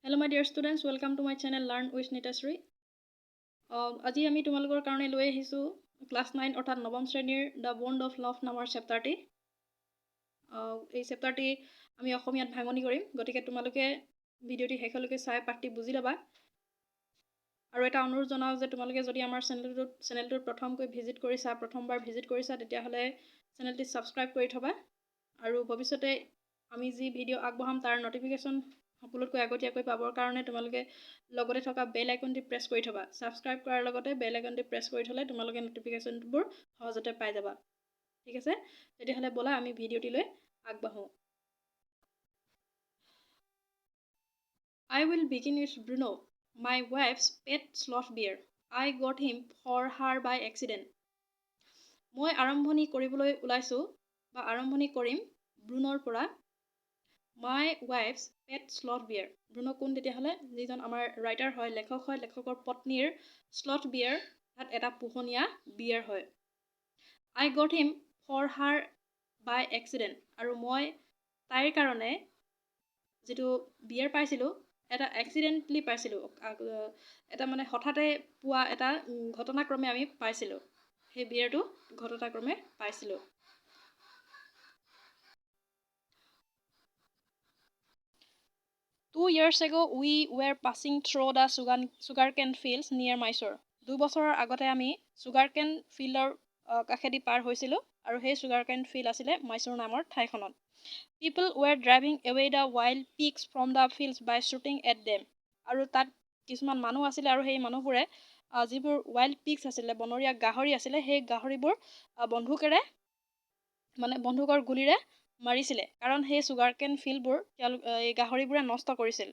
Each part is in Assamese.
Hello my dear students, welcome to my channel Learn with Nitasri. আজি আমি তোমালোকৰ কাৰণে লৈ আহিছো ক্লাছ 9 অৰ্থাৎ নৱম শ্ৰেণীৰ The Bond of Love নামৰ চেপ্টাৰটি। এই চেপ্টাৰটি আমি অসমীয়াত ভাঙনি কৰিম, গতিকে তোমালোকে ভিডিঅ'টি শেষলৈকে চাই পাঠটি বুজি ল'বা। আৰু এটা অনুৰোধ জনাও যে তোমালোকে যদি আমাৰ চেনেলটোত প্ৰথমকৈ প্ৰথমবাৰ ভিজিট কৰিছা তেতিয়াহ'লে চেনেলটি ছাবস্ক্ৰাইব কৰি থবা আৰু ভৱিষ্যতে আমি যি ভিডিঅ' আগবঢ়াম তাৰ নটিফিকেশ্যন সকলোতকৈ আগতীয়াকৈ পাবৰ কাৰণে তোমালোকে লগতে থকা বেল আইকনটি প্ৰেছ কৰি থবা। ছাবস্ক্ৰাইব কৰাৰ লগতে বেল আইকনটি প্ৰেছ কৰি থ'লে তোমালোকে নটিফিকেশ্যনবোৰ সহজতে পাই যাবা। ঠিক আছে, তেতিয়াহ'লে ব'লা আমি ভিডিঅ'টিলৈ আগবাঢ়োঁ। I will begin with Bruno, my wife's pet sloth bear. I got him for her by accident. মই আৰম্ভণি কৰিবলৈ ওলাইছোঁ বা আৰম্ভণি কৰিম ব্ৰুনৰ পৰা। My wife's pet sloth bear. Bruno কোন তেতিয়াহ'লে? যিজন আমাৰ ৰাইটাৰ হয়, লেখকৰ পত্নীৰ শ্লথ বিয়াৰ তাত এটা পোহনীয়া বিয়াৰ হয়। I got him for her by accident. আৰু মই তাইৰ কাৰণে যিটো বিয়াৰ পাইছিলোঁ এটা এক্সিডেণ্টলি পাইছিলোঁ, এটা মানে হঠাতে পোৱা এটা ঘটনাক্ৰমে আমি পাইছিলোঁ। সেই বিয়াৰটো ঘটনাক্ৰমে পাইছিলোঁ। Two years ago we were passing through the sugarcane fields near Mysore. 2 বছৰৰ আগতে আমি sugarcane ফিল্ডৰ কাষেদি পাৰ হৈছিলোঁ আৰু সেই sugarcane field আছিলে মাইচুৰ নামৰ ঠাইখনত। People were driving away the wild pigs from the fields by shooting at them. আৰু তাত কিছুমান মানুহ আছিলে আৰু সেই মানুহবোৰে যিবোৰ wild pigs আছিলে, বনৰীয়া গাহৰি আছিলে, সেই গাহৰিবোৰ বন্ধুকৰ গুলিৰে মাৰিছিলে, কাৰণ সেই sugarcane ফিল্ডবোৰ এই গাহৰিবোৰে নষ্ট কৰিছিল।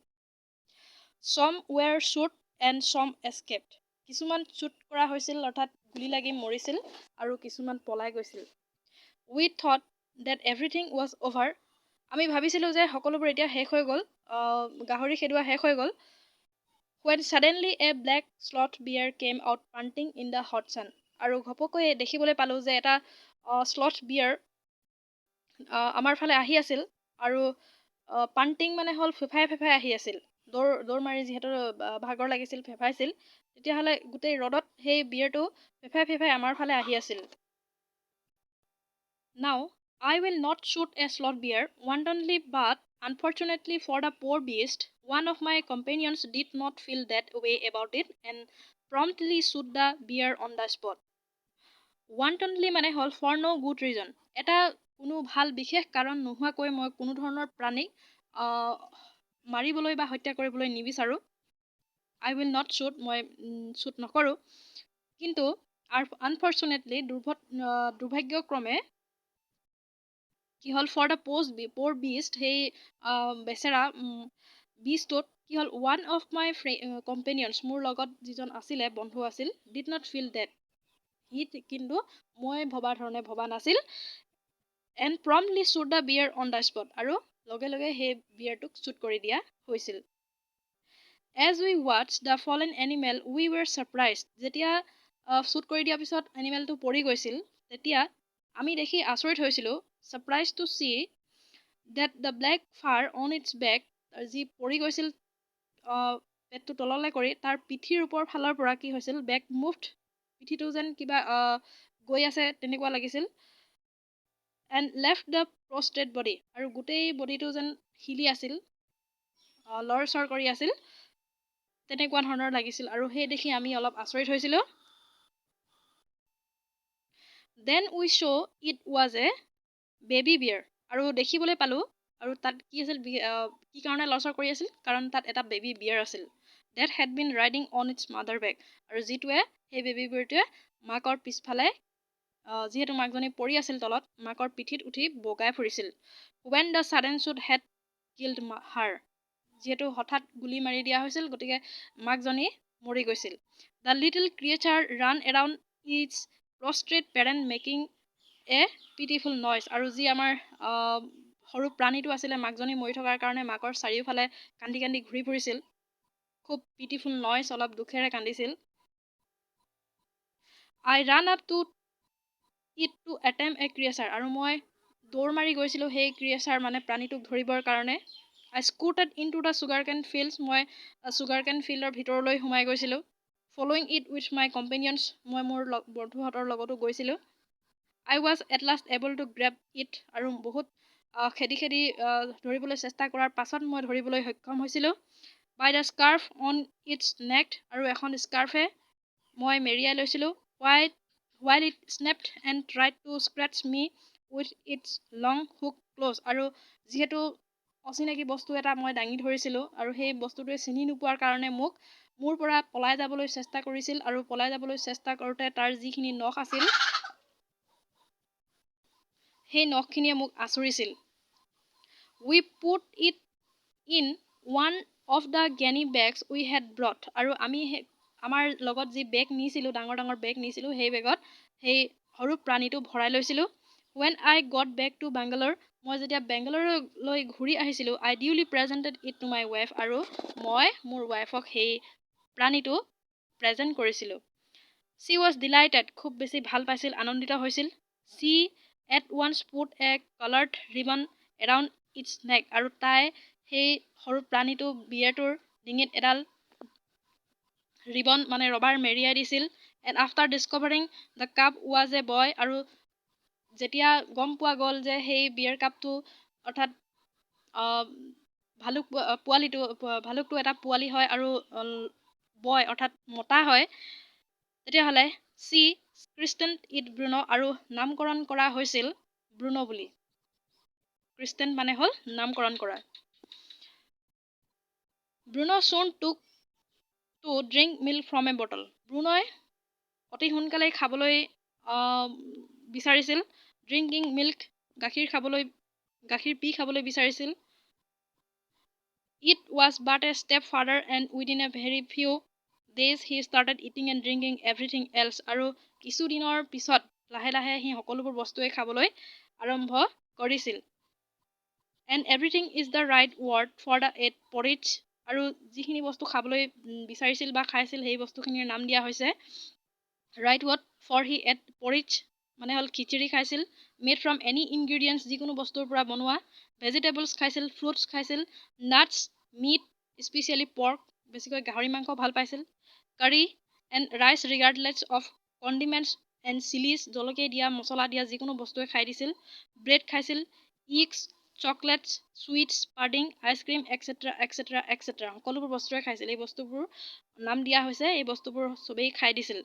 Some were shot and some escaped. কিছুমান শ্বুট কৰা হৈছিল অৰ্থাৎ গুলি লাগি মৰিছিল আৰু কিছুমান পলাই গৈছিল। We thought that everything was over. আমি ভাবিছিলোঁ যে সকলোবোৰ এতিয়া শেষ হৈ গ'ল, গাহৰি খেদোৱা শেষ হৈ গ'ল। When suddenly a black sloth bear came out panting in the hot sun. আৰু ঘপকৈ দেখিবলৈ পালোঁ যে এটা sloth bear আমাৰ ফালে আহি আছিল আৰু পাণ্টিং মানে হ'ল ফেফাই আহি আছিল। দৌৰ মাৰি যিহেতু ভাগৰ লাগিছিল, ফেফাইছিল, তেতিয়াহ'লে গোটেই ৰ'দত সেই বিয়াৰটো ফেফাই আমাৰ ফালে আহি আছিল। Now I will not shoot a sloth bear wantonly, but unfortunately for the poor beast, one of my companions did not feel that way about it and promptly shoot the bear on the spot. Wantonly মানে হ'ল for no good reason. এটা কোনো ভাল বিশেষ কাৰণ নোহোৱাকৈ মই কোনো ধৰণৰ প্ৰাণীক মাৰিবলৈ বা হত্যা কৰিবলৈ নিবিচাৰোঁ। I will not shoot, মই শ্বুট নকৰোঁ। কিন্তু আনফৰ্চুনেটলি দুৰ্ভাগ্যক্ৰমে কি হ'ল, for the poor beast, সেই বেচেৰা বিষ্টটোত কি হ'ল, one of my companions, মোৰ লগত যিজন আছিলে, বন্ধু আছিল, did not feel that. সি কিন্তু মই ভবা ধৰণে ভবা নাছিল, and promptly shoot the bear on the spot. আৰু লগে লগে সেই বিয়াৰটোক শ্বুট কৰি দিয়া হৈছিল। As we watched the fallen animal, we were surprised. যেতিয়া শ্বুট কৰি দিয়াৰ পিছত এনিমেলটো পৰি গৈছিল, তেতিয়া আমি দেখি আচৰিত হৈছিলোঁ, surprised to see that the black fur on its back, যি পৰি গৈছিল পেটটো তললৈ কৰি, তাৰ পিঠিৰ ওপৰ ফালৰ পৰা কি হৈছিল, back moved, পিঠিটো যেন কিবা গৈ আছে তেনেকুৱা লাগিছিল, and left the prostrate body, আৰু গোটেই বডিটো যেন হিলি আছিল, লৰচৰ কৰি আছিল, তেনেকুৱা ধৰণৰ লাগিছিল, আৰু সেই দেখি আমি অলপ আচৰিত হৈছিলোঁ। Then we saw it was a baby bear. আৰু দেখিবলৈ পালোঁ, আৰু তাত কি আছিল, কি কাৰণে লৰচৰ কৰি আছিল, কাৰণ তাত এটা বেবী বিয়াৰ আছিল, that had been riding on its mother back. আৰু যিটোৱে সেই বেবী বিয়াৰটোৱে মাকৰ পিছফালে, যিহেতু মাকজনী পৰি আছিল তলত, মাকৰ পিঠিত উঠি বগাই ফুৰিছিল। When the sudden shot had killed her. যিহেতু হঠাৎ গুলি মাৰি দিয়া হৈছিল, গতিকে মাকজনী মৰি গৈছিল। The little creature ran around its prostrate parent making a pitiful noise. আৰু যি আমাৰ সৰু প্ৰাণীটো আছিলে, মাকজনী মৰি থকাৰ কাৰণে মাকৰ চাৰিওফালে কান্দি কান্দি ঘূৰি ফুৰিছিল, খুব পিটিফুল নইজ, অলপ দুখেৰে কান্দিছিল। I ran up to it to attempt a creature. আৰু মই দৌৰ মাৰি গৈছিলোঁ সেই ক্ৰিয়েচাৰ মানে প্ৰাণীটোক ধৰিবৰ কাৰণে। I scooted into the sugarcane fields. মই sugarcane fieldৰ ভিতৰলৈ সোমাই গৈছিলোঁ. Following it with my companions. মই মোৰ বন্ধুহঁতৰ লগতো গৈছিলোঁ. I was at last able to grab it. আৰু বহুত খেদি খেদি ধৰিবলৈ চেষ্টা কৰাৰ পাছত মই ধৰিবলৈ সক্ষম হৈছিলোঁ. By the scarf on its neck. আৰু এখন স্কাৰ্ফে মই মেৰিয়াই লৈছিলোঁ. While it snapped and tried to scratch me with its long hook claws. আৰু যিহেতু অচিনাকি বস্তু এটা মই দাঙি ধৰিছিলোঁ আৰু সেই বস্তুটোৱে চিনি নোপোৱাৰ কাৰণে মোৰ পৰা পলাই যাবলৈ চেষ্টা কৰিছিল আৰু পলাই যাবলৈ চেষ্টা কৰোঁতে তাৰ যিখিনি নখ আছিল সেই নখখিনিয়ে মোক আঁচুৰিছিল. We put it in one of the gunny bags we had brought. আৰু আমি আমাৰ লগত যি বেগ নিছিলোঁ, ডাঙৰ ডাঙৰ বেগ নিছিলোঁ, সেই বেগত সেই সৰু প্ৰাণীটো ভৰাই লৈছিলোঁ. When I got back to Bangalore, মই যেতিয়া বেংগালোৰলৈ ঘূৰি আহিছিলোঁ, I duly presented it to my wife. আৰু মই মোৰ ৱাইফক সেই প্ৰাণীটো প্ৰেজেণ্ট কৰিছিলোঁ. She was delighted. খুব বেছি ভাল পাইছিল, আনন্দিত হৈছিল. She at once put a colored ribbon around its neck. আৰু তাই সেই সৰু প্ৰাণীটো বিয়েৰটোৰ ডিঙিত এডাল ৰিবন মানে ৰবাৰ মেৰিয়াই দিছিল. And after discovering the cub was a boy. আৰু যেতিয়া গম পোৱা গ'ল যে সেই বিয়েৰ কাপটো অৰ্থাৎ ভালুকটো এটা পোৱালি হয় আৰু বয় অৰ্থাৎ মতা হয়, তেতিয়াহ'লে she christened it Bruno. আৰু নামকৰণ কৰা হৈছিল ব্ৰুনো বুলি. christened মানে হ'ল নামকৰণ কৰা. Bruno soon took to drink milk from a bottle. ব্ৰুনোই অতি সোনকালেই খাবলৈ বিচাৰিছিল. ড্ৰিংকিং মিল্ক গাখীৰ পি খাবলৈ বিচাৰিছিল. It was but a step further, and within a very few days he started eating and drinking everything else. আৰু কিছুদিনৰ পিছত লাহে লাহে সি সকলোবোৰ বস্তুৱে খাবলৈ আৰম্ভ কৰিছিল. And everything is the right word for the porridge. আৰু যিখিনি বস্তু খাবলৈ বিচাৰিছিল বা খাইছিল সেই বস্তুখিনিৰ নাম দিয়া হৈছে right word for he ate porridge মানে হ'ল খিচিৰি খাইছিল. Made from any ingredients, যিকোনো বস্তুৰ পৰা বনোৱা. Vegetables খাইছিল, fruits খাইছিল, nuts, meat, especially pork, বেছিকৈ গাহৰি মাংস ভাল পাইছিল. Curry and rice regardless of condiments and chilies, জলকীয়া দিয়া মছলা দিয়া যিকোনো বস্তুৱে খাই দিছিল. Bread খাইছিল, eggs, chocolates, sweets, pudding, ice cream, etc. সকলোবোৰ বস্তুৱে খাইছিল. এই বস্তুবোৰ নাম দিয়া হৈছে, এই বস্তুবোৰ চবেই খাই দিছিল.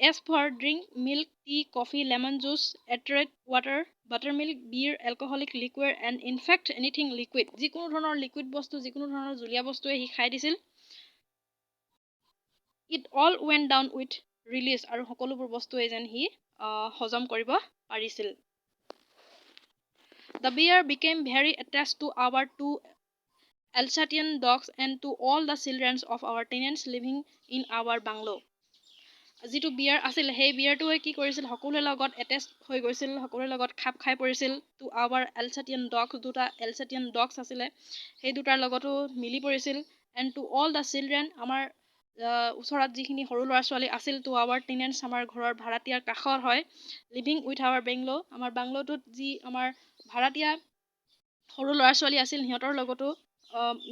As for drink, milk, tea, coffee, lemon juice, ethered water, buttermilk, beer, alcoholic liquor, and in fact anything liquid. যিকোনো ধৰণৰ লিকুইড বস্তু, যিকোনো ধৰণৰ জুলীয়া বস্তুৱে সি খাই দিছিল. It all went down with release. আৰু সকলোবোৰ বস্তুৱে যেন সি হজম কৰিব পাৰিছিল. The bear became very attached to our two Alsatian dogs and to all the children of our tenants living in our bungalow. যিটো বিয়াৰ আছিল সেই বিয়াৰটোৱে কি কৰিছিল, সকলোৰে লগত এটেচ হৈ গৈছিল, সকলোৰে লগত খাপ খাই পৰিছিল. টু আৱাৰ এলচাটিয়ান ডগছ, দুটা এলচাটিয়ান ডগছ আছিলে, সেই দুটাৰ লগতো মিলি পৰিছিল. And to all the children, আমাৰ ওচৰত যিখিনি সৰু ল'ৰা ছোৱালী আছিল. টু আৱাৰ টেনেণ্টছ, আমাৰ ঘৰৰ ভাড়াতীয়াৰ কাষৰ হয়. লিভিং উইথ আৱাৰ বেংলো, আমাৰ বাংলোটোত যি আমাৰ ভাড়াতীয়া সৰু ল'ৰা ছোৱালী আছিল সিহঁতৰ লগতো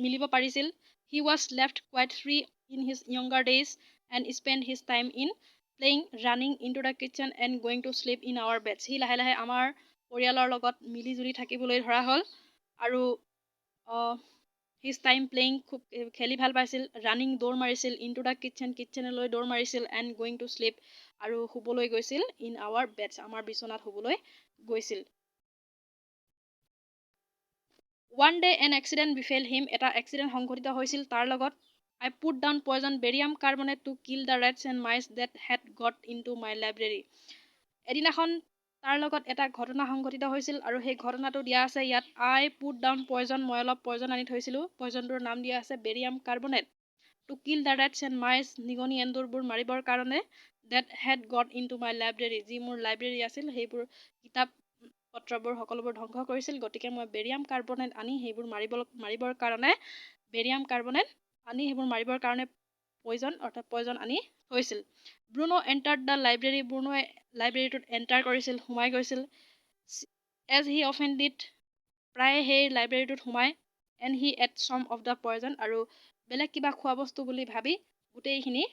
মিলিব পাৰিছিল. He was left quite free in his younger days and spent his time in playing, running into the kitchen and going to sleep in our beds. সি লাহে লাহে আমাৰ পৰিয়ালৰ লগত মিলি জুলি থাকিবলৈ ধৰা হ'ল আৰু his time playing, খুব খেলি ভাল পাইছিল. ৰানিং, দৌৰ মাৰিছিল. into the কিটচেনলৈ দৌৰ মাৰিছিল. and going to sleep, আৰু শুবলৈ গৈছিল in our beds, আমাৰ বিচনাত শুবলৈ গৈছিল. One day an accident befell him. এটা এক্সিডেণ্ট সংঘটিত হৈছিল তাৰ লগত. I put down poison barium carbonate to kill the rats and mice that had got into my library. এদিনাখন তাৰ লগত এটা ঘটনা সংঘটিত হৈছিল আৰু সেই ঘটনাটো দিয়া আছে ইয়াত. I put down poison, মই অলপ পয়জন আনি থৈছিলোঁ. পয়জনটোৰ নাম দিয়া আছে barium carbonate. To kill the rats and mice, নিগনি এন্দুৰবোৰ মাৰিবৰ কাৰণে. That had got into my library, যি মোৰ লাইব্ৰেৰী আছিল সেইবোৰ কিতাপ পত্ৰবোৰ সকলোবোৰ ধ্বংস কৰিছিল. গতিকে মই বেৰিয়াম কাৰ্বনেট আনি সেইবোৰ মাৰিবৰ কাৰণে পয়জন আনি থৈছিল. ব্ৰুনো এণ্টাৰ্ড দ্য লাইব্ৰেৰী, ব্ৰুনোৱে লাইব্ৰেৰীটোত এণ্টাৰ কৰিছিল, সোমাই গৈছিল. As he often did, প্ৰায়ে সেই লাইব্ৰেৰীটোত সোমায় and he at some of the poison আৰু বেলেগ কিবা খোৱা বস্তু বুলি ভাবি গোটেইখিনি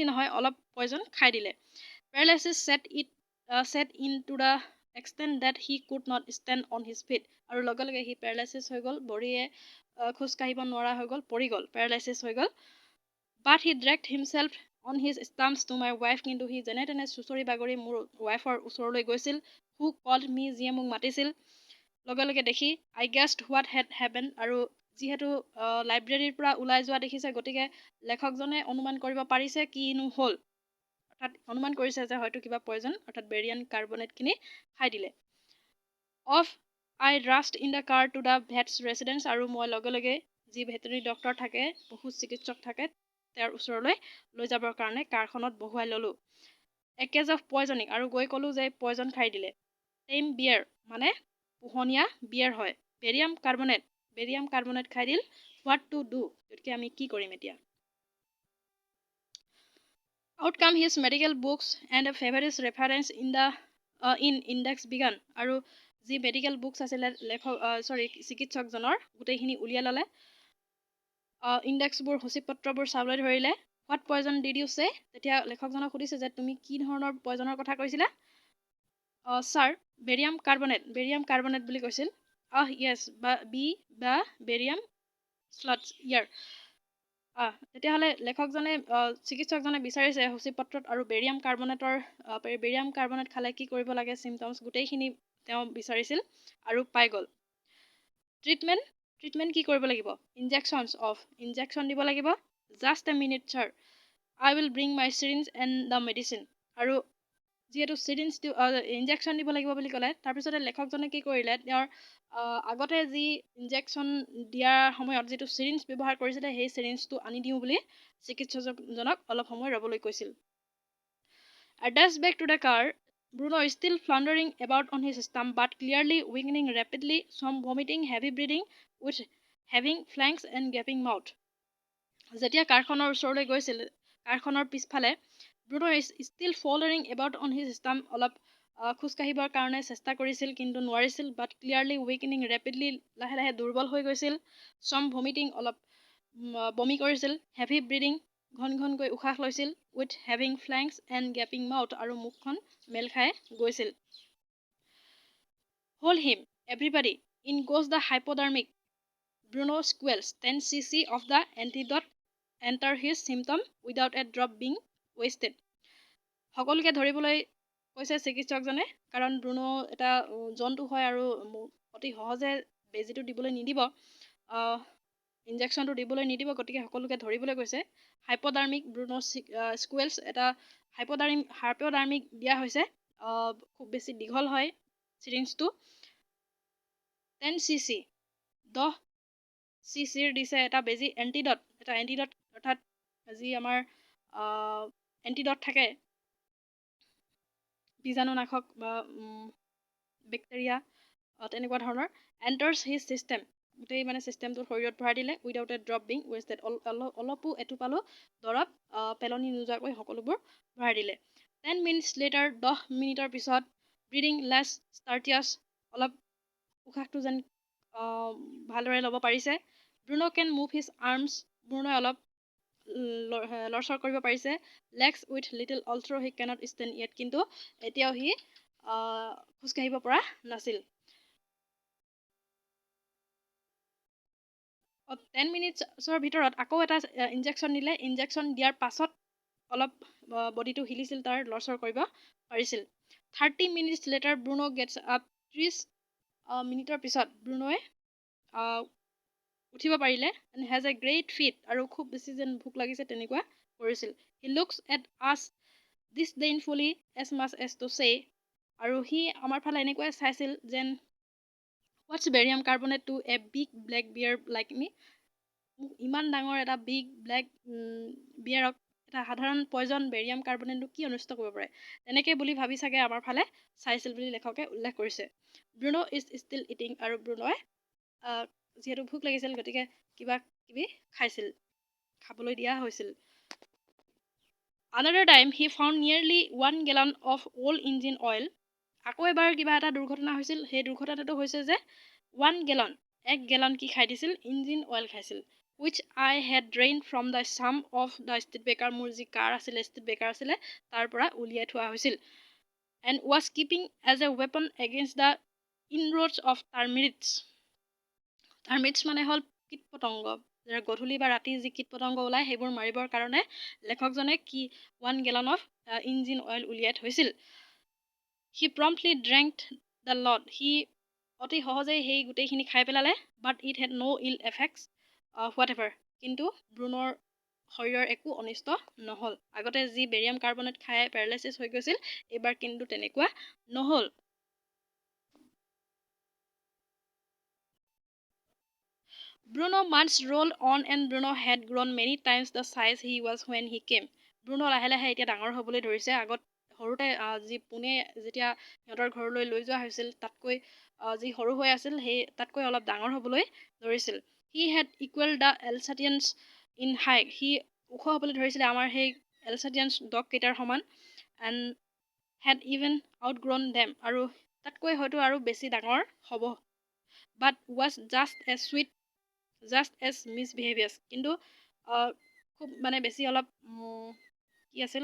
নহয় অলপ পয়জন খাই দিলে paralysis set in to the extent that he could not stand on his feet আৰু লগে লগে সি paralysis হৈ গ'ল ভৰিয়ে খোজ কাঢ়িব নোৱাৰা হৈ গ'ল পৰি গ'ল paralysis হৈ গ'ল but he dragged himself on his stumps to my wife কিন্তু সি যেনে তেনে চুচৰি বাগৰি মোৰ ৱাইফৰ ওচৰলৈ গৈছিল who called me যিয়ে মোক মাতিছিল লগে লগে দেখি I guessed what had happened আৰু যিহেতু লাইব্ৰেৰীৰ পৰা ওলাই যোৱা দেখিছে গতিকে লেখকজনে অনুমান কৰিব পাৰিছে কিনো হ'ল অৰ্থাৎ অনুমান কৰিছে যে হয়তো কিবা পয়জন অৰ্থাৎ বেৰিয়াম কাৰ্বনেটখিনি খাই দিলে of I rushed in the car to the vet's residence আৰু মই লগে লগে যি ভেটেৰিনেৰী ডক্টৰ থাকে পশু চিকিৎসক থাকে তেওঁৰ ওচৰলৈ লৈ যাবৰ কাৰণে কাৰখনত বহুৱাই ল'লোঁ এ কেজ অফ পয়জনিং আৰু গৈ ক'লোঁ যে পয়জন খাই দিলে টেম বিয়েৰ মানে পোহনীয়া বিয়েৰ হয় বেৰিয়াম কাৰ্বনেট খাই দিল হোৱাট টু ডু গতিকে আমি কি কৰিম এতিয়া out come his medical books and a favorite reference in index began আৰু যি মেডিকেল বুকছ আছিলে চিকিৎসকজনৰ গোটেইখিনি উলিয়াই ল'লে ইণ্ডেক্সবোৰ সূচীপত্ৰবোৰ চাবলৈ ধৰিলে হোৱাট পয়জন ডিড ইউ চে তেতিয়া লেখকজনক সুধিছে যে তুমি কি ধৰণৰ পয়জনৰ কথা কৈছিলা ছাৰ বেৰিয়াম কাৰ্বনেট বুলি কৈছিল য়েছ বা বেৰিয়াম স্লটছ ইয়াৰ তেতিয়াহ'লে লেখকজনে চিকিৎসকজনে বিচাৰিছে সূচীপত্ৰত আৰু বেৰিয়াম কাৰ্বনেট খালে কি কৰিব লাগে চিমটমছ গোটেইখিনি তেওঁ বিচাৰিছিল আৰু পাই গ'ল ট্ৰিটমেণ্ট কি কৰিব লাগিব ইনজেকশ্যন দিব লাগিব just a minute sir I will bring my syringe and the medicine আৰু যিহেতু চিৰিঞ্জ ইনজেকশ্যন দিব লাগিব বুলি ক'লে তাৰপিছতে লেখকজনে কি কৰিলে তেওঁৰ আগতে যি ইনজেকশ্যন দিয়াৰ সময়ত যিটো চিৰিঞ্জ ব্যৱহাৰ কৰিছিলে সেই চিৰিঞ্জটো আনি দিওঁ বুলি চিকিৎসকজনক অলপ সময় ৰ'বলৈ কৈছিল Dash back to the car Bruno is still floundering about on his stump but clearly weakening rapidly some vomiting heavy breathing with having flanks and gaping mouth যেতিয়া কাৰখনৰ ওচৰলৈ গৈছিল কাৰখনৰ পিছফালে Bruno is still floundering about on his stump অলপ খোজ কাঢ়িবৰ কাৰণে চেষ্টা কৰিছিল কিন্তু নোৱাৰিছিল but clearly weakening rapidly লাহে লাহে দুৰ্বল হৈ গৈছিল some vomiting অলপ বমি কৰিছিল heavy breathing ঘন ঘনকৈ উশাহ লৈছিল with having flanks and gaping mouth আৰু মুখখন মেল খাই গৈছিল hold him everybody in goes the hypodermic Bruno squeals 10 cc of the antidote enter his symptom without a drop being wasted সকলোকে ধৰিবলৈ কৈছে চিকিৎসকজনে কাৰণ ব্ৰুনো এটা জন্তু হয় আৰু অতি সহজে বেজিটো দিবলৈ নিদিব ইনজেকশ্যনটো দিবলৈ নিদিব গতিকে সকলোকে ধৰিবলৈ কৈছে হাইপোডাৰ্মিক ব্ৰুনো স্কুৱেলছ এটা হাইপোডাৰ্মিক দিয়া হৈছে খুব বেছি দীঘল হয় চিৰিঞ্জটো 10 cc 10 চিচিৰ দিছে এটা বেজি এণ্টিডট অৰ্থাৎ যি আমাৰ এণ্টিডট থাকে বীজাণুনাশক বা বেক্টেৰিয়া তেনেকুৱা ধৰণৰ এণ্টাৰ্ছ হিজ ছিষ্টেম গোটেই মানে ছিষ্টেমটোৰ শৰীৰত ভৰাই দিলে উইদাউট এ ড্ৰপ বিং ৱেষ্টেড অলপো এটোপালো দৰৱ পেলনি নোযোৱাকৈ সকলোবোৰ ভৰাই দিলে 10 minutes later 10 মিনিটৰ পিছত ব্ৰিডিং লেছ ষ্টাৰ্টিয়াছ অলপ উশাহটো যেন ভালদৰে ল'ব পাৰিছে Bruno can move his arms ব্ৰুনোই অলপ লৰচৰ কৰিব পাৰিছে legs with little although he cannot stand yet কিন্তু এতিয়াও সি খোজকাঢ়িব পৰা নাছিল 10 মিনিটছৰ ভিতৰত আকৌ এটা ইনজেকশ্যন দিলে ইনজেকশ্যন দিয়াৰ পাছত অলপ বডিটো হিলিছিল তাৰ লৰচৰ কৰিব পাৰিছিল 30 minutes later Bruno gets up 30 মিনিটৰ পিছত ব্ৰুনোৱে উঠিব পাৰিলে and has a great feed আৰু খুব বেছি যেন ভোক লাগিছে তেনেকুৱা কৰিছিল he looks at us disdainfully as much as to say আৰু সি আমাৰ ফালে এনেকুৱাই চাইছিল যেন what's barium carbonate to a big black bear like me ইমান ডাঙৰ এটা বিগ ব্লেক বিয়াৰক এটা সাধাৰণ পয়জন বেৰিয়াম কাৰ্বনেটটো কি অনিষ্ট কৰিব পাৰে তেনেকৈ বুলি ভাবি চাগে আমাৰ ফালে চাইছিল বুলি লেখকে উল্লেখ কৰিছে ব্ৰুনো ইজ ষ্টিল ইটিং আৰু ব্ৰুনোৱে যিহেতু ভোক লাগিছিল গতিকে কিবা কিবি খাবলৈ দিয়া হৈছিল Another time he found nearly 1 gallon of old engine oil আকৌ এবাৰ কিবা এটা দুৰ্ঘটনা হৈছিল। সেই দুৰ্ঘটনাটো হৈছে যে 1 gallon 1 gallon কি খাই দিছিল ইঞ্জিন অইল খাইছিল which I had drained from the sum of the speed breaker মোৰ যি কাৰ আছিলে speed breaker আছিলে তাৰ পৰা উলিয়াই থোৱা হৈছিল and was keeping as a weapon against the inroads of termites মানে হ'ল কীট পতংগ গধূলি বা ৰাতি যি কীট পতংগ ওলায় সেইবোৰ মাৰিবৰ কাৰণে লেখকজনে কি 1 gallon of ইঞ্জিন অইল উলিয়াই থৈছিল He promptly drank the lot. He অতি সহজেই সেই গোটেইখিনি খাই পেলালে but it had no ill effects whatever কিন্তু ব্ৰুনৰ শৰীৰৰ একো অনিষ্ট নহল আগতে যি বেৰিয়াম কাৰ্বনেট খাই পেৰালাইছিছ হৈ গৈছিল এবাৰ কিন্তু তেনেকুৱা নহল Bruno months rolled on and Bruno had grown many times the size he was when he came. Bruno লাহে লাহে এতিয়া ডাঙৰ হ'বলৈ ধৰিছে আগত সৰুতে যি পুনে যেতিয়া সিহঁতৰ ঘৰলৈ লৈ যোৱা হৈছিল তাতকৈ যি সৰু হৈ আছিল সেই তাতকৈ অলপ ডাঙৰ হ'বলৈ ধৰিছিল He had equaled the Alsatians in height. He ওখ হ'বলৈ ধৰিছিলে আমাৰ সেই Alsatians ডগ কেইটাৰ সমান and had even outgrown them আৰু তাতকৈ হয়তো আৰু বেছি ডাঙৰ হ'ব but was just as misbehavious কিন্তু খুব মানে বেছি অলপ কি আছিল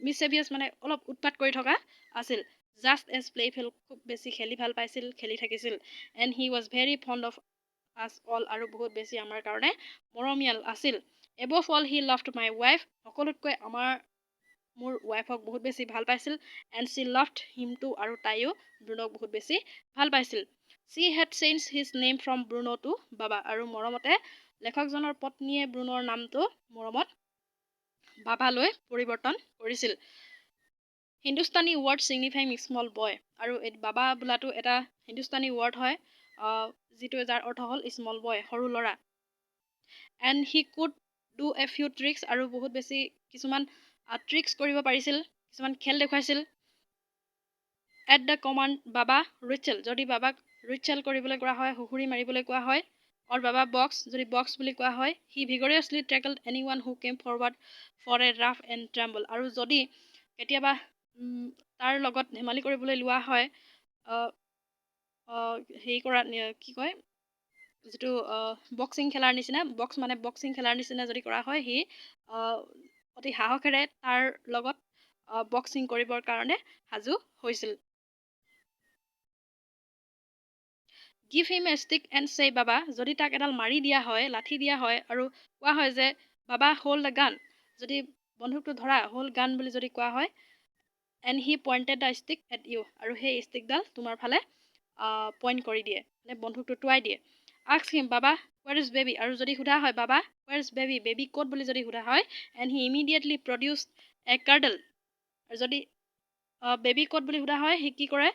misbehavious মানে অলপ উৎপাত কৰি থকা আছিল just as playful খুব বেছি খেলি ভাল পাইছিল খেলি থাকিছিল and he was very fond of us all আৰু বহুত বেছি আমাৰ কাৰণে মৰমিয়াল আছিল above all he loved my wife সকলোতকৈ মোৰ ৱাইফক বহুত বেছি ভাল পাইছিল and she loved him too আৰু তাইও ব্ৰুনক বহুত বেছি ভাল পাইছিল She had changed his name from Bruno to Baba আৰু মৰমতে লেখকজনৰ পত্নীয়ে ব্ৰুনৰ নামটো মৰমত বাবালৈ পৰিৱৰ্তন কৰিছিল Hindustani word signifying small boy আৰু বাবা বোলাটো এটা হিন্দুস্তানী ৱৰ্ড হয় যিটো যাৰ অৰ্থ হ'ল small boy সৰু ল'ৰা and he could do a few tricks আৰু বহুত বেছি কিছুমান tricks কৰিব পাৰিছিল কিছুমান খেল দেখুৱাইছিল at the command Baba Rachel যদি বাবাক ৰিচেল কৰিবলৈ কোৱা হয় হুহুৰি মাৰিবলৈ কোৱা হয় or Baba box যদি box বুলি কোৱা হয় he vigorously tackled anyone who came forward for a rough and tumble আৰু যদি কেতিয়াবা তাৰ লগত ধেমালি কৰিবলৈ লোৱা হয় হেৰি কৰা কি কয় যিটো বক্সিং খেলাৰ নিচিনা বক্সিং খেলাৰ নিচিনা যদি কৰা হয় সি অতি সাহসেৰে তাৰ লগত বক্সিং কৰিবৰ কাৰণে সাজু হৈছিল Give him a stick and say Baba যদি তাক এডাল মাৰি দিয়া হয় লাঠি দিয়া হয় আৰু কোৱা হয় যে Baba hold the gun যদি বন্দুকটো ধৰা hold gun বুলি যদি কোৱা হয় and he pointed the stick at you আৰু সেই ষ্টিকডাল তোমাৰ ফালে পইণ্ট কৰি দিয়ে মানে বন্দুকটো টুৱাই দিয়ে ask him Baba where is baby আৰু যদি সোধা হয় Baba where is baby ক'ত বুলি যদি সোধা হয় and he immediately produced a curdle আৰু যদি বেবী ক'ত বুলি সোধা হয় সি কি কৰে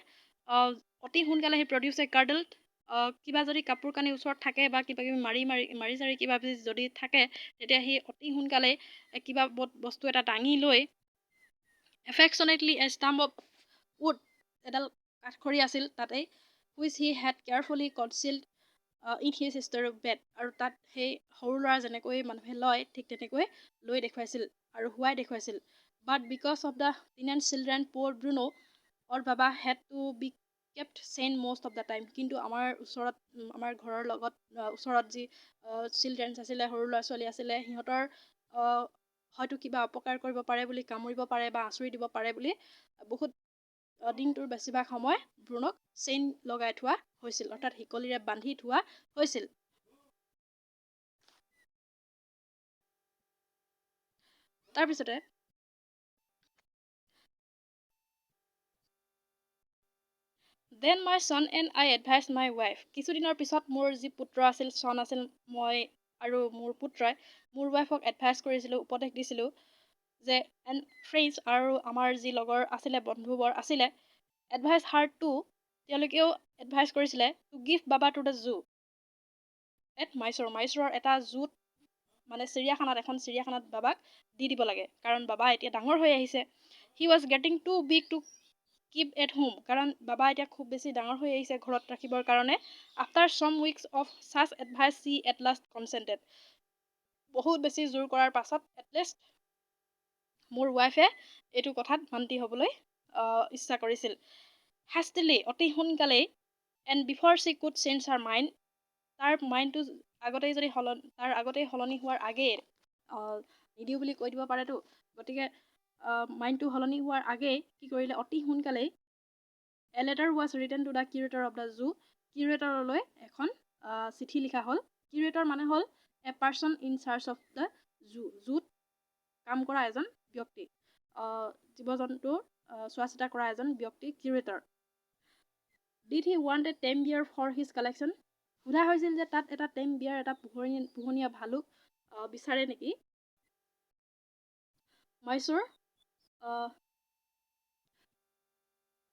অতি সোনকালে সি প্ৰডিউচ এ কাৰ্ডল কিবা যদি কাপোৰ কানি ওচৰত থাকে বা কিবা কিবি মাৰি চাৰি কিবা যদি থাকে তেতিয়া সি অতি সোনকালে কিবা বস্তু এটা দাঙি লৈ affectionately a stump of wood এডাল কাঠখৰি আছিল তাতে which he had carefully concealed in his sister's bed আৰু তাত সেই সৰু ল'ৰা যেনেকৈ মানুহে লয় ঠিক তেনেকৈ লৈ দেখুৱাইছিল আৰু শুৱাই দেখুৱাইছিল but because of the teenage children poor Bruno or Baba had to be kept sane most of the time কিন্তু আমাৰ ঘৰৰ লগত ওচৰত যি চিলড্ৰেনছ আছিলে সৰু ল'ৰা ছোৱালী আছিলে সিহঁতৰ হয়তো কিবা অপকাৰ কৰিব পাৰে বুলি কামুৰিব পাৰে বা আঁচুৰি দিব পাৰে বুলি বহুত দিনটোৰ বেছিভাগ সময় ব্ৰুনক চেইন লগাই থোৱা হৈছিল অৰ্থাৎ হিকলিৰে বান্ধি থোৱা হৈছিল তাৰপিছতে Then my son and I advised my wife কিছুদিনৰ পিছত মোৰ যি পুত্ৰ আছিল son আছিল মই আৰু মোৰ পুত্ৰই মোৰ ৱাইফক এডভাইচ কৰিছিলোঁ উপদেশ দিছিলোঁ যে and friends আৰু আমাৰ যি লগৰ আছিলে বন্ধুবৰ আছিলে advise her to তেওঁলোকেও এডভাইচ কৰিছিলে to give Baba to the zoo at মাইচুৰৰ এটা জুত মানে এখন চিৰিয়াখানাত বাবাক দি দিব লাগে কাৰণ বাবা এতিয়া ডাঙৰ হৈ আহিছে he was getting too big to keep at home কাৰণ বাবা এতিয়া খুব বেছি ডাঙৰ হৈ আহিছে ঘৰত ৰাখিবৰ কাৰণে after some weeks of such advice she at last consented বহুত বেছি জোৰ কৰাৰ পাছত at least মোৰ ৱাইফে এইটো কথাত মান্তি হ'বলৈ ইচ্ছা কৰিছিল hastily অতি সোনকালেই and before she could change her mind তাৰ মাইণ্ডটো তাৰ আগতেই সলনি হোৱাৰ আগেই নিদিওঁ বুলি কৈ দিব পাৰেতো গতিকে মাইণ্ডটো সলনি হোৱাৰ আগেই কি কৰিলে অতি সোনকালেই A letter was written to the curator of the zoo. কিউৰেটৰলৈ এখন চিঠি লিখা হ'ল কিউৰেটৰ মানে হ'ল a person in charge of the জুত কাম কৰা এজন ব্যক্তি জীৱ জন্তুৰ চোৱা চিতা কৰা এজন ব্যক্তি কিউৰেটৰ ডিড হি ৱান্ট এ টেম বিয়াৰ ফৰ হিজ কালেকশ্যন সোধা হৈছিল যে তাত এটা টেম বিয়াৰ এটা পোহনীয়া ভালুক বিচাৰে নেকি মহীশূৰ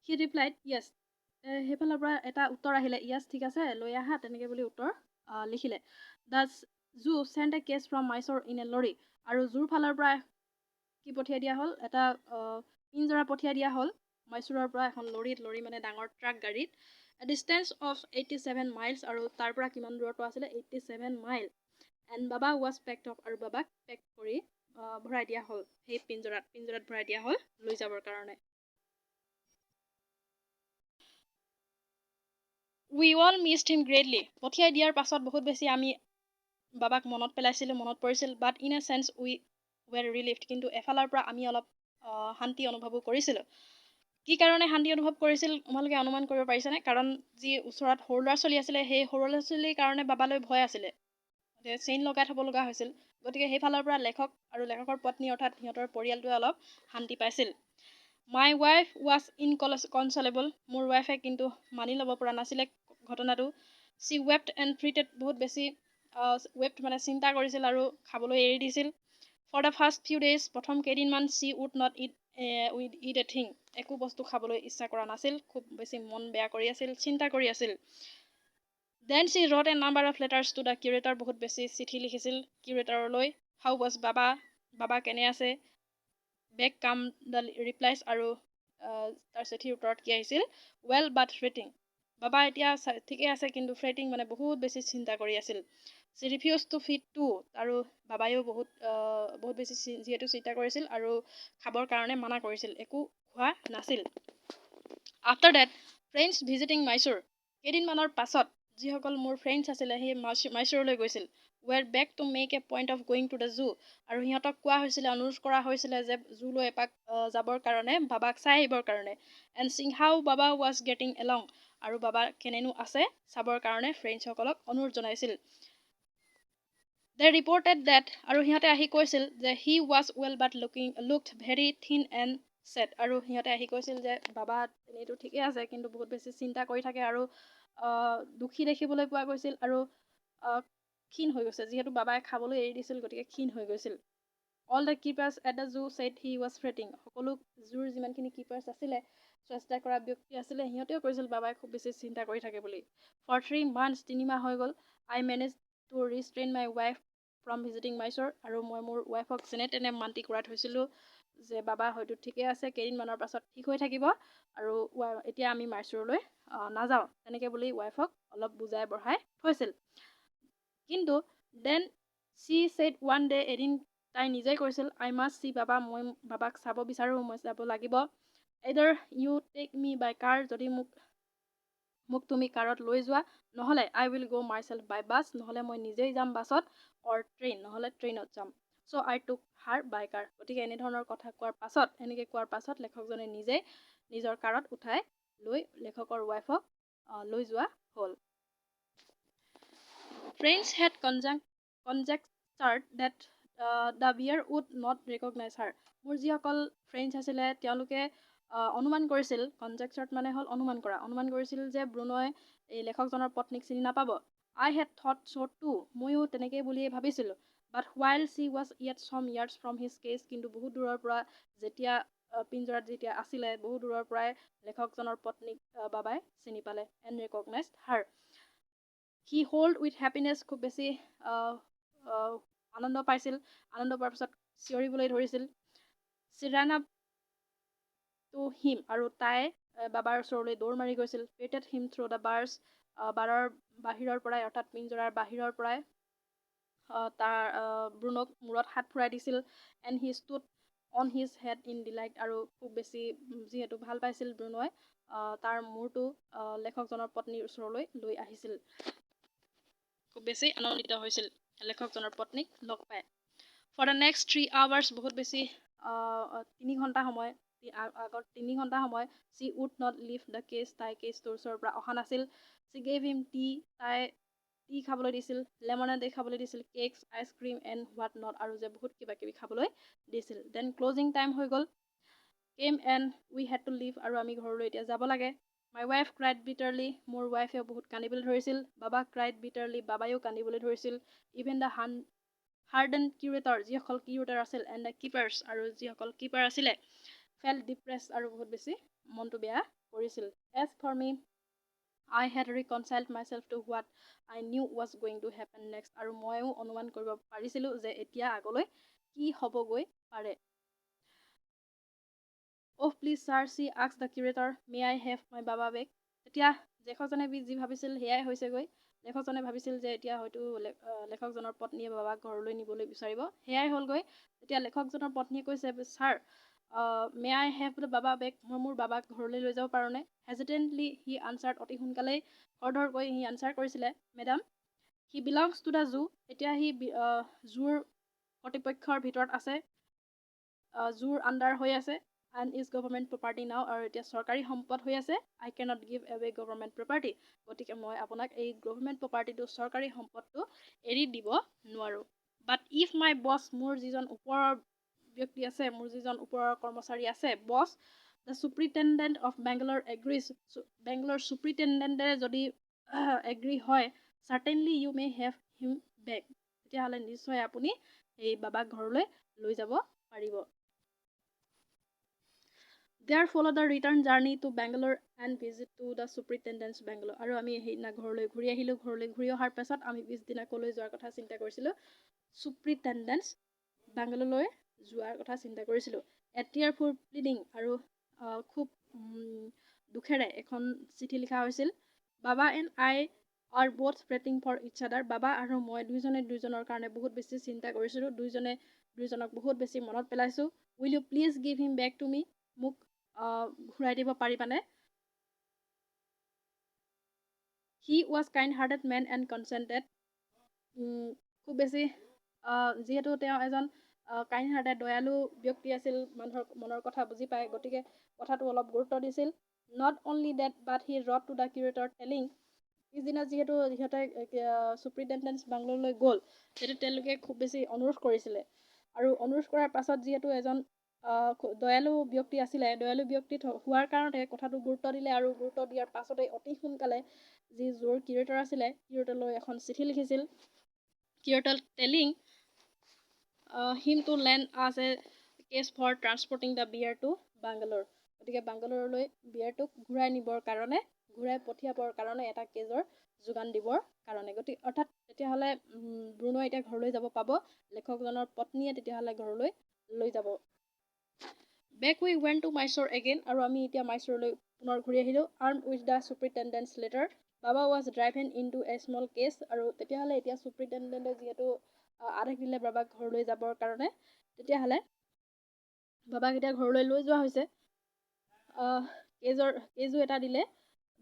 হি ৰিপ্লাইড য়েছ সেইফালৰ পৰা এটা উত্তৰ আহিলে য়েছ ঠিক আছে লৈ আহা তেনেকৈ বুলি উত্তৰ লিখিলে the zoo sent a case from Mysore in a lorry আৰু জুৰ ফালৰ পৰা কি পঠিয়াই দিয়া হ'ল এটা পিঞ্জৰা পঠিয়াই দিয়া হ'ল মহীশূৰৰ পৰা এখন লৰি মানে ডাঙৰ ট্ৰাক গাড়ীত এ ডিষ্টেঞ্চ অফ 87 মাইলছ আৰু তাৰ পৰা কিমান দূৰত্ব আছিলে 87 মাইল এণ্ড বাবা ৱাজ পেকড অফ আৰু বাবাক পেক কৰি ভৰাই দিয়া হ'ল সেই পিঞ্জৰাত ভৰাই দিয়া হ'ল লৈ যাবৰ কাৰণে উই অল মিছড হিম গ্ৰেটলি পঠিয়াই দিয়াৰ পাছত বহুত বেছি আমি বাবাক মনত পৰিছিল বাট ইন এ চেন্স উই ৱেৰ ৰিলিফড কিন্তু এফালৰ পৰা আমি অলপ শান্তি অনুভৱো কৰিছিলোঁ কি কাৰণে শান্তি অনুভৱ কৰিছিল তোমালোকে অনুমান কৰিব পাৰিছানে কাৰণ যি ওচৰত সৰু ল'ৰা ছোৱালী আছিলে সেই সৰু ল'ৰা ছোৱালীৰ কাৰণে বাবালৈ ভয় আছিলে চেইন লগাই থ'ব লগা হৈছিল গতিকে সেইফালৰ পৰা লেখক আৰু লেখকৰ পত্নী অৰ্থাৎ সিহঁতৰ পৰিয়ালটোৱে অলপ শান্তি পাইছিল মাই ৱাইফ ৱাজ ইনকনচলেবল মোৰ ৱাইফে কিন্তু মানি ল'ব পৰা নাছিলে ঘটনাটো চি ৱেপ্ট এণ্ড ফ্ৰিটেড বহুত বেছি ৱেপ্ট মানে চিন্তা কৰিছিল আৰু খাবলৈ এৰি দিছিল for the first few days প্ৰথম কেইদিনমান she would not eat a thing একো বস্তু খাবলৈ ইচ্ছা কৰা নাছিল খুব বেছি মন বেয়া কৰি আছিল চিন্তা কৰি আছিল then she wrote a number of letters to the curator বহুত বেছি চিঠি লিখিছিল কিউৰেটৰলৈ হাউ ৱাজ বাবা কেনে আছে বেক কাম দ্য ৰিপ্লাইজ আৰু তাৰ চিঠিৰ উত্তৰত কি আহিছিল ৱেল বাট ফ্ৰেটিং বাবা এতিয়া ঠিকে আছে কিন্তু ফ্ৰেটিং মানে বহুত বেছি চিন্তা কৰি আছিল she refuse to feed too আৰু বাবায়ো বহুত বেছি যিহেতু চিন্তা কৰিছিল আৰু খাবৰ কাৰণে মানা কৰিছিল একো খোৱা নাছিল after that friends visiting Mysore কেইদিনমানৰ পাছত যিসকল মোৰ ফ্ৰেণ্ডছ আছিলে সেই মহীশূৰলৈ গৈছিল were back to make a point of going to the zoo আৰু সিহঁতক কোৱা হৈছিলে অনুৰোধ কৰা হৈছিলে যে জুলৈ এপাক যাবৰ কাৰণে বাবাক চাই আহিবৰ কাৰণে এণ্ড চিং হাউ বাবা ৱাজ গেটিং এলং আৰু বাবা কেনেনো আছে চাবৰ কাৰণে ফ্ৰেণ্ডছসকলক অনুৰোধ জনাইছিল দে ৰিপৰ্টেড ডেট আৰু সিহঁতে আহি কৈছিল যে he was well but looked very থিন এণ্ড ছেড আৰু সিহঁতে আহি কৈছিল যে বাবা এনেইতো ঠিকে আছে কিন্তু বহুত বেছি চিন্তা কৰি থাকে আৰু দুখী দেখিবলৈ পোৱা গৈছিল আৰু ক্ষীণ হৈ গৈছে যিহেতু বাবাই খাবলৈ এৰি দিছিল গতিকে ক্ষীণ হৈ গৈছিল all the keepers at the zoo said he was fretting সকলো জুৰ যিমানখিনি কিপাৰ্ছ আছিলে চোৱা চিতা কৰা ব্যক্তি আছিলে সিহঁতেও কৈছিল বাবাই খুব বেছি চিন্তা কৰি থাকে বুলি ফৰ 3 months 3 মাহ হৈ গ'ল I manage to restrain my wife from visiting Mysore আৰু মই মোৰ ৱাইফক যেনে তেনে মান্তি কৰাই থৈছিলোঁ যে বাবা হয়তো ঠিকে আছে কেইদিনমানৰ পাছত ঠিক হৈ থাকিব আৰু এতিয়া আমি মহীশূৰলৈ নাযাওঁ তেনেকৈ বুলি ৱাইফক অলপ বুজাই বঢ়াই থৈছিল কিন্তু then she said one day এদিন তাই নিজেই কৈছিল আই মাষ্ট চি বাবা মই বাবাক চাব বিচাৰোঁ মই যাব লাগিব এইডাৰ ইউ টেক মি বাই কাৰ যদি মোক তুমি কাৰত লৈ যোৱা নহ'লে আই উইল গ' মাই চেল্ফ বাই বাছ নহ'লে মই নিজেই যাম বাছত অৰ ট্ৰেইন নহ'লে ট্ৰেইনত যাম চ' আই টুক হাৰ বাই কাৰ গতিকে এনেধৰণৰ কথা এনেকৈ কোৱাৰ পাছত লেখকজনে নিজেই নিজৰ কাৰত উঠাই লৈ লেখকৰ ৱাইফক লৈ যোৱা হ'ল ফ্ৰেণ্ডছ হেড কনজেক্টাৰ্ড ডেট দ্য বিয়াৰ উড নট ৰেকগনাইজ হাৰ মোৰ যিসকল ফ্ৰেণ্ডছ আছিলে তেওঁলোকে অনুমান কৰিছিল কনজেক্টাৰ্ড মানে হ'ল অনুমান কৰিছিল যে ব্ৰুন'ই এই লেখকজনৰ পত্নীক চিনি নাপাব I had thought so' too ময়ো তেনেকেই বুলিয়েই ভাবিছিলোঁ but while she was yet some years from his cage কিন্তু বহুত দূৰৰ পৰা যেতিয়া পিঞ্জৰাত যেতিয়া আছিলে বহু দূৰৰ পৰাই লেখকজনৰ পত্নীক বাবাই চিনি পালে and recognise her he hold with happiness খুব বেছি আনন্দ পোৱাৰ পিছত চিঞৰিবলৈ ধৰিছিল চিৰানা টু হিম আৰু তাই বাবাৰ ওচৰলৈ দৌৰ মাৰি গৈছিল পেটেড হিম থ্ৰু দ্য বাৰ্ছ বাৰৰ বাহিৰৰ পৰাই অৰ্থাৎ পিঞ্জৰাৰ বাহিৰৰ পৰাই তাৰ ব্ৰুনক মূৰত হাত ফুৰাই দিছিল and he stood on his head in delight আৰু খুব বেছি যিহেতু ভাল পাইছিল ব্ৰুন'ই তাৰ মূৰটো লেখকজনৰ পত্নীৰ ওচৰলৈ লৈ আহিছিল। খুব বেছি আনন্দিত হৈছিল লেখকজনৰ পত্নীক লগ পাই। ফৰ দ্য নেক্সট 3 hours, বহুত বেছি 3 ঘণ্টা সময়, আগত 3 ঘণ্টা সময়, she would not leave the case, তাই কেছটোৰ ওচৰৰ পৰা অহা নাছিল। she gave him tea, তাই টি খাবলৈ দিছিল, লেমনেড খাবলৈ দিছিল, cakes, ice cream and what not, আৰু যে বহুত কিবা কিবি খাবলৈ দিছিল। দেন ক্লজিং টাইম হৈ গ'ল, came and we had to leave, আৰু আমি ঘৰলৈ এতিয়া যাব লাগে। মাই ৱাইফ ক্ৰাইড বিটাৰলি, মোৰ ৱাইফেও বহুত কান্দিবলৈ ধৰিছিল। বাবা ক্ৰাইড বিটাৰলি, বাবায়ো কান্দিবলৈ ধৰিছিল। ইভেন দ্য হাৰ্ডেন কিউৰেটৰ, যিসকল কিউৰেটৰ আছিল, এণ্ড দ্য কিপাৰ্ছ, আৰু যিসকল কিপাৰ আছিলে, ফেল্ট ডিপ্ৰেছ, আৰু বহুত বেছি মনটো বেয়া কৰিছিল। As for me, I had reconciled myself to what I knew was going to happen next, আৰু ময়ো অনুমান কৰিব পাৰিছিলোঁ যে এতিয়া আগলৈ কি হ'বগৈ পাৰে। Oh please sir, she asked the curator, may I have my baba back? তেতিয়া লেখকজনে যি ভাবিছিল সেয়াই হৈছেগৈ। লেখকজনে ভাবিছিল যে এতিয়া হয়তো লেখকজনৰ পত্নীয়ে বাবাক ঘৰলৈ নিবলৈ বিচাৰিব, সেয়াই হ'লগৈ। তেতিয়া লেখকজনৰ পত্নীয়ে কৈছে, sir may I have the বাবা বেক, মই মোৰ বাবাক ঘৰলৈ লৈ যাব পাৰোঁনে? হেজিটেণ্টলি হি আনচাৰ্ড, অতি সোনকালেই খৰধৰকৈ হি আনচাৰ কৰিছিলে, madam he belongs to the zoo, এতিয়া সি জুৰ কৰ্তৃপক্ষৰ ভিতৰত আছে, জুৰ আণ্ডাৰ হৈ আছে, এণ্ড ইজ গভৰ্ণমেণ্ট প্ৰপাৰ্টি নাও, আৰু এতিয়া চৰকাৰী সম্পদ হৈ আছে। I cannot give away government property, গতিকে মই আপোনাক এই গভৰ্ণমেণ্ট প্ৰপাৰ্টিটো, চৰকাৰী সম্পদটো এৰি দিব নোৱাৰোঁ। বাট ইফ মাই বছ, মোৰ যিজন ওপৰৰ ব্যক্তি আছে, মোৰ যিজন ওপৰৰ কৰ্মচাৰী আছে, বছ, দ্য চুপ্ৰিটেণ্ডেণ্ট অফ বেংগলোৰ এগ্ৰিজ, বেংগলোৰ চুপ্ৰিটেণ্ডেণ্টে যদি এগ্ৰি হয়, certainly you may have him back, তেতিয়াহ'লে নিশ্চয় আপুনি এই বাবাক ঘৰলৈ লৈ যাব পাৰিব। There followed the return journey to Bangalore and visit to the superintendent's Bangalore, আৰু আমি সেইদিনা ঘৰলৈ ঘূৰি আহিলোঁ। ঘৰলৈ ঘূৰি অহাৰ পাছত আমি পিছদিনা ক'লৈ যোৱাৰ কথা চিন্তা কৰিছিলোঁ, চুপ্ৰিটেণ্ডেণ্টছ বাংগালোৰলৈ যোৱাৰ কথা চিন্তা কৰিছিলোঁ। এ টিয়াৰফুল প্লিডিং, আৰু খুব দুখেৰে এখন চিঠি লিখা হৈছিল। Baba and I are both fretting for each other, Baba আৰু মই দুইজনে দুইজনৰ কাৰণে বহুত বেছি চিন্তা কৰিছিলোঁ, দুইজনে দুইজনক বহুত বেছি মনত পেলাইছোঁ। Will you please give him back to me, মোক ঘূৰাই দিব পাৰিবানে? He was kind hearted man and contented, খুব বেছি যিহেতু তেওঁ এজন কাইণ্ড হাৰ্টেড, দয়ালু ব্যক্তি আছিল, মানুহৰ মনৰ কথা বুজি পায়, গতিকে কথাটো অলপ গুৰুত্ব দিছিল। Not only that, but he wrote to the curator telling, পিছদিনা যিহেতু সিহঁতে চুপ্ৰিটেণ্ডেণ্টছ বাংগালোৰলৈ গ'ল, সেইটো তেওঁলোকে খুব বেছি অনুৰোধ কৰিছিলে, আৰু অনুৰোধ কৰাৰ পাছত যিহেতু এজন দয়ালু ব্যক্তি আছিলে, দয়ালু ব্যক্তি হোৱাৰ কাৰণে কথাটো গুৰুত্ব দিলে, আৰু গুৰুত্ব দিয়াৰ পাছতেই অতি সোনকালে যি জুৰ কিউৰেটৰ আছিলে, কিউৰেটৰলৈ এখন চিঠি লিখিছিল, curator telling him to land আছ এ কেছ ফৰ ট্ৰান্সপৰ্টিং দ্য বিয়াৰ টু বাংগালোৰ, গতিকে বাংগালোৰলৈ বিয়াৰটোক ঘূৰাই নিবৰ কাৰণে, ঘূৰাই পঠিয়াবৰ কাৰণে এটা কেজৰ যোগান দিবৰ কাৰণে, গতিকে অৰ্থাৎ তেতিয়াহ'লে ব্ৰুনো এতিয়া ঘৰলৈ যাব পাব, লেখকজনৰ পত্নীয়ে তেতিয়াহ'লে ঘৰলৈ লৈ যাব। Back we went to Mysore again, আৰু আমি এতিয়া মাইচুৰলৈ পুনৰ ঘূৰি আহিলোঁ। Armed with the superintendent's letter, Baba was driven in to a small case, আৰু তেতিয়াহ'লে এতিয়া চুপ্ৰিটেণ্ডেণ্টে যিহেতু আদেশ দিলে বাবাক ঘৰলৈ যাবৰ কাৰণে, তেতিয়াহ'লে বাবাক এতিয়া ঘৰলৈ লৈ যোৱা হৈছে। কেজো এটা দিলে।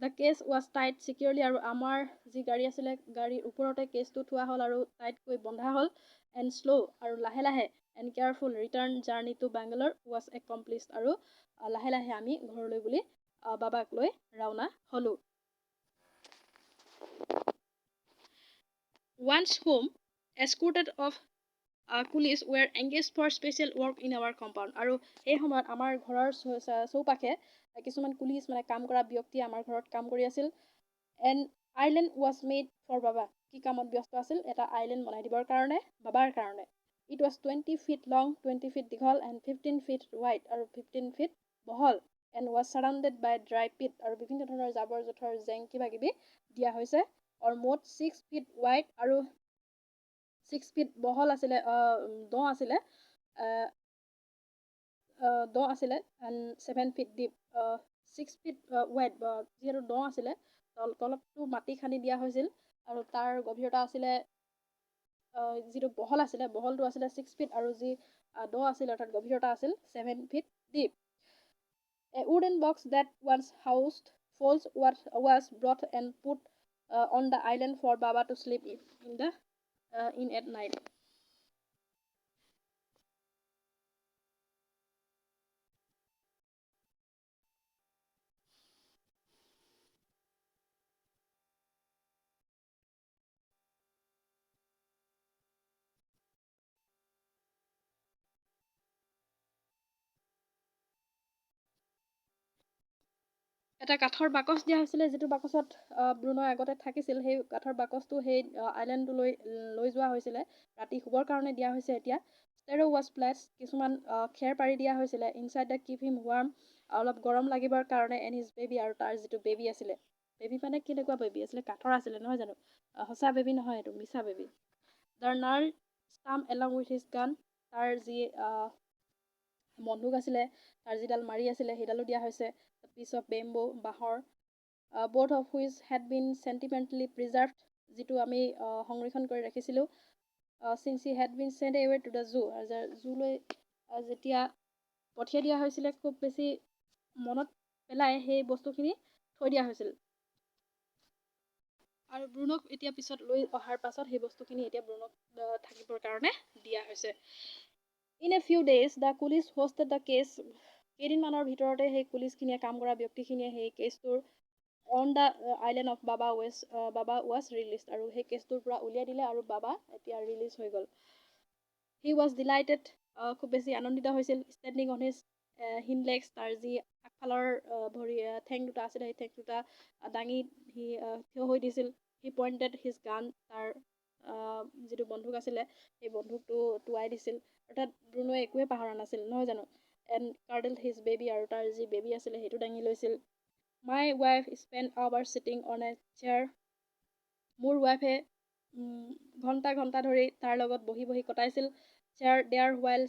দ্য কেছ ৱাজ টাইট ছিকিউৰলি, আৰু আমাৰ যি গাড়ী আছিলে, গাড়ীৰ ওপৰতে কেছটো থোৱা হ'ল আৰু টাইটকৈ বন্ধা হ'ল। এণ্ড শ্ল' আৰু লাহে লাহে, and careful return journey to Bangalore was accomplished, আৰু লাহে লাহে আমি ঘৰলৈ বুলি বাবাক লৈ ৰাওনা হ'লোঁ। Once home, escorted of police were engaged for special work in our compound, আৰু সেই সময়ত আমাৰ ঘৰৰ চৌপাশে কিছুমান পুলিচ মানে কাম কৰা ব্যক্তি আমাৰ ঘৰত কাম কৰি আছিল। And island was made for Baba, কি কামত ব্যস্ত আছিল, এটা আইলেণ্ড বনাই দিবৰ কাৰণে, বাবাৰ কাৰণে। It was 20 feet long, 20 feet দীঘল, এণ্ড 15 feet ৱাইড, আৰু 15 feet বহল, and was ছাৰাউণ্ডেড by dry pit, আৰু বিভিন্ন ধৰণৰ জাবৰ জোথৰ জেং কিবা কিবি দিয়া হৈছে। আৰু মুঠ 6 feet ৱাইড আৰু 6 feet বহল আছিলে, দ আছিলে, and 7 feet deep. 6 feet wide, যিহেতু দ আছিলে, তলতটো মাটি খান্দি দিয়া হৈছিল, আৰু তাৰ গভীৰতা আছিলে, যিটো বহল আছিলে, বহলটো আছিলে 6 feet, আৰু যি দ আছিলে অৰ্থাৎ গভীৰতা আছিল 7 feet deep. A wooden box that once housed foals was brought and put on the island for Baba to sleep in at night. এটা কাঠৰ বাকচ দিয়া হৈছিলে, যিটো বাকচত ব্ৰুনয় আগতে থাকিছিল। সেই কাঠৰ বাকচটো সেই আইলেণ্ডলৈ লৈ যোৱা হৈছিলে, ৰাতি শুবৰ কাৰণে দিয়া হৈছে। এতিয়া ষ্টেৰো ৱাজ প্লেচ, কিছুমান খেৰ পাৰি দিয়া হৈছিলে। Inside the keep him warm, অলপ গৰম লাগিবৰ কাৰণে, এণ্ড হিজ বেবী, আৰু তাৰ যিটো বেবী আছিলে। বেবী মানে কেনেকুৱা বেবী আছিলে? কাঠৰ আছিলে, নহয় জানো? সঁচা বেবী নহয়, এইটো মিছা baby. The gnarl stump along with his gun, তাৰ যি বন্দুক আছিলে, তাৰ যিডাল মাৰি আছিলে, সেইডালো দিয়া হৈছে। পিচ অফ বেম্বো, বাঁহৰ, both of which had been sentimentally preserved, যিটো আমি সংৰক্ষণ কৰি ৰাখিছিলোঁ, since he had been sent away to the zoo, জুলৈ যেতিয়া পঠিয়াই দিয়া হৈছিলে, খুব বেছি মনত পেলাই সেই বস্তুখিনি থৈ দিয়া হৈছিল। আৰু ব্ৰুনক এতিয়া পিছত লৈ অহাৰ পাছত সেই বস্তুখিনি এতিয়া ব্ৰুনক থাকিবৰ কাৰণে দিয়া হৈছে। In a few days, the police hosted the case. কেইদিনমানৰ ভিতৰতে সেই পুলিচখিনিয়ে, কাম কৰা ব্যক্তিখিনিয়ে সেই কেছটোৰ অন দ্য আইলেণ্ড অফ বাবা ৱাজ ৰিলিজ, আৰু সেই কেছটোৰ পৰা উলিয়াই দিলে, আৰু বাবা এতিয়া ৰিলিজ হৈ গ'ল। হি ৱাজ ডিলাইটেড, খুব বেছি আনন্দিত হৈছিল। ষ্টেণ্ডিং অন হিজ হিন লেগছ, তাৰ যি আগফালৰ ঠেং দুটা আছিলে, সেই ঠেং দুটা দাঙি সি থিয় হৈ দিছিল। হি পইণ্টেড হিজ গান, তাৰ যিটো বন্দুক আছিলে, সেই বন্দুকটো টোৱাই দিছিল। অৰ্থাৎ ব্ৰুনোৱে একোৱে পাহৰা নাছিল, নহয় জানো? এণ্ড কাৰ্ডেল হিজ বেবী, আৰু তাৰ যি বেবী আছিলে সেইটো দাঙি লৈছিল। My wife spend hours sitting on a chair, মোৰ ৱাইফে ঘণ্টা ঘণ্টা ধৰি তাৰ লগত বহি বহি কটাইছিল। Chair there while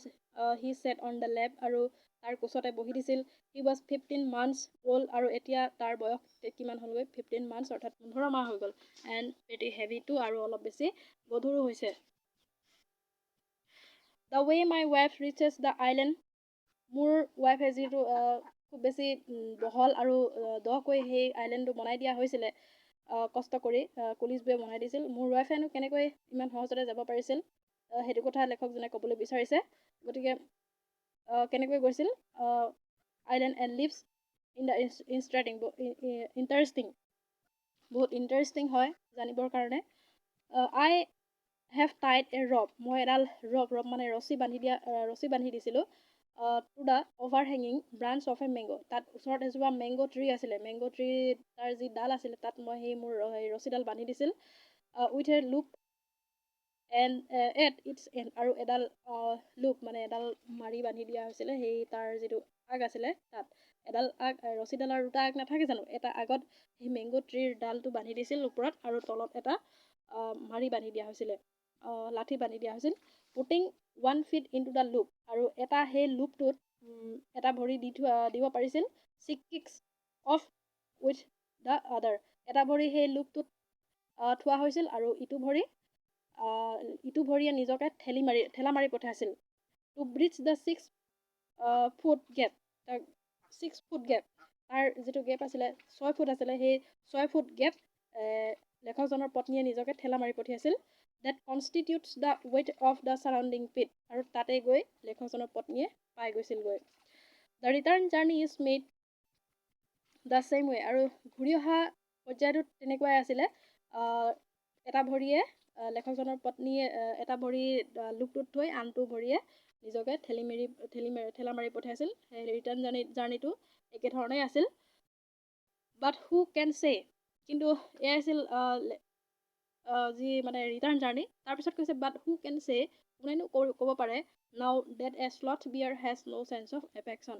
he sat on the lap, আৰু তাৰ কোচতে বহি দিছিল। হি ৱাজ 15 months অল্ড, আৰু এতিয়া তাৰ বয়স কিমান হ'লগৈ? 15 months, অৰ্থাৎ 15 মাহ হৈ গ'ল। এণ্ড ভেৰি হেভিটো, আৰু অলপ বেছি গধুৰো হৈছে। The way my wife reaches the island, মোৰ ৱাইফে যিটো খুব বেছি বহল আৰু দকৈ সেই আইলেণ্ডটো বনাই দিয়া হৈছিলে, কষ্ট কৰি পুলিচবোৰে বনাই দিছিল। মোৰ ৱাইফেনো কেনেকৈ ইমান সহজতে যাব পাৰিছিল, সেইটো কথা লেখকজনে ক'বলৈ বিচাৰিছে। গতিকে কেনেকৈ গৈছিল island and leaves in the interesting, বহুত ইণ্টাৰেষ্টিং হয় জানিবৰ কাৰণে। আই হেভ টাইড এ ৰপ, মই এডাল ৰপ মানে ৰছী বান্ধি দিছিলোঁ টু দ্য অভাৰ হেঙিং ব্ৰাঞ্চ অফ এ মেংগ', তাত ওচৰত এজোপা মেংগ' ট্ৰী আছিলে। মেংগ' ট্ৰী তাৰ যি ডাল আছিলে, তাত মই সেই মোৰ ৰছীডাল বান্ধি দিছিল। With a loop and at its end, আৰু এডাল লুপ মানে এডাল মাৰি বান্ধি দিয়া হৈছিলে সেই তাৰ যিটো আগ আছিলে, তাত এডাল আগ, ৰছীডালৰ দুটা আগ নাথাকে জানো? এটা আগত সেই মেংগ' ট্ৰীৰ ডালটো বান্ধি দিছিল ওপৰত, আৰু তলত এটা মাৰি বান্ধি দিয়া হৈছিলে, লাঠি বান্ধি দিয়া হৈছিল। Putting 1 feet into the loop, আৰু এটা সেই লুপটোত এটা ভৰি দিব পাৰিছিল। 6 kicks অফ উইথ দ্য আদাৰ, এটা ভৰি সেই লুপটোত থোৱা হৈছিল, আৰু ইটো ভৰিয়ে নিজকে ঠেলা মাৰি পঠাইছিল। টু ব্ৰিজ দ্য 6 foot গেপ, তাৰ 6 foot গেপ, তাৰ যিটো গেপ আছিলে 6 ফুট আছিলে, সেই 6 ফুট গেপ লেখকজনৰ পত্নীয়ে নিজকে ঠেলা মাৰি পঠিয়াইছিল। That constitutes the weight of the surrounding pit, আৰু তাতে গৈ লেখকজনৰ পত্নীয়ে পাই গৈছিলগৈ। The return journey is made the same way, আৰু ঘূৰি অহা পৰ্যায়টোত তেনেকুৱাই আছিলে। এটা ভৰিয়ে লেখকজনৰ পত্নীয়ে এটা ভৰি লুপটোত থৈ আনটো ভৰিয়ে নিজকে ঠেলা মাৰি পঠাইছিল। সেই ৰিটাৰ্ণ জাৰ্ণিটো একেধৰণেই আছিল। বাট হু কেন চে, কিন্তু এয়াই আছিল যি মানে ৰিটাৰ্ণ জাৰ্ণি। তাৰপিছত কৈছে বাট হু কেন চে, কোনেনো ক'ব পাৰে, নাও ডেট এ শ্লথ বিয়াৰ হেজ ন' চেন্স অফ এফেকশ্যন,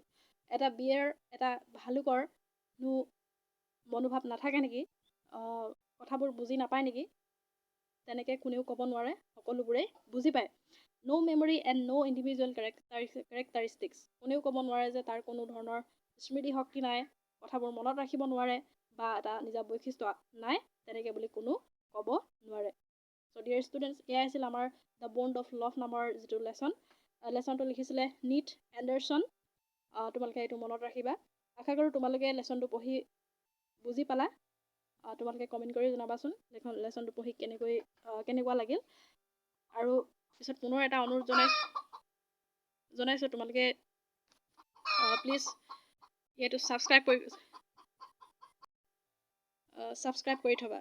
এটা ভালুকৰ মনোভাৱ নাথাকে নেকি, কথাবোৰ বুজি নাপায় নেকি? তেনেকৈ কোনেও ক'ব নোৱাৰে, সকলোবোৰেই বুজি পায়। No' memory and no' individual characteristics, কোনেও ক'ব নোৱাৰে যে তাৰ কোনো ধৰণৰ স্মৃতি শক্তি নাই, কথাবোৰ মনত ৰাখিব নোৱাৰে, বা এটা নিজা বৈশিষ্ট্য নাই, তেনেকৈ বুলি কোনো ক'ব নোৱাৰে। চ' ডিয়াৰ ষ্টুডেণ্টছ, এয়াই আছিল আমাৰ দ্য বণ্ড অফ লাভ নামৰ যিটো লেচনটো লিখিছিলে নীট এণ্ডাৰছন। তোমালোকে এইটো মনত ৰাখিবা। আশা কৰোঁ তোমালোকে লেচনটো পঢ়ি বুজি পালা। তোমালোকে কমেণ্ট কৰি জনাবাচোন লেচনটো পঢ়ি কেনেকুৱা লাগিল। আৰু পিছত পুনৰ এটা অনুৰোধ জনাইছোঁ তোমালোকে প্লিজ এইটো ছাবস্ক্ৰাইব কৰি থ'বা।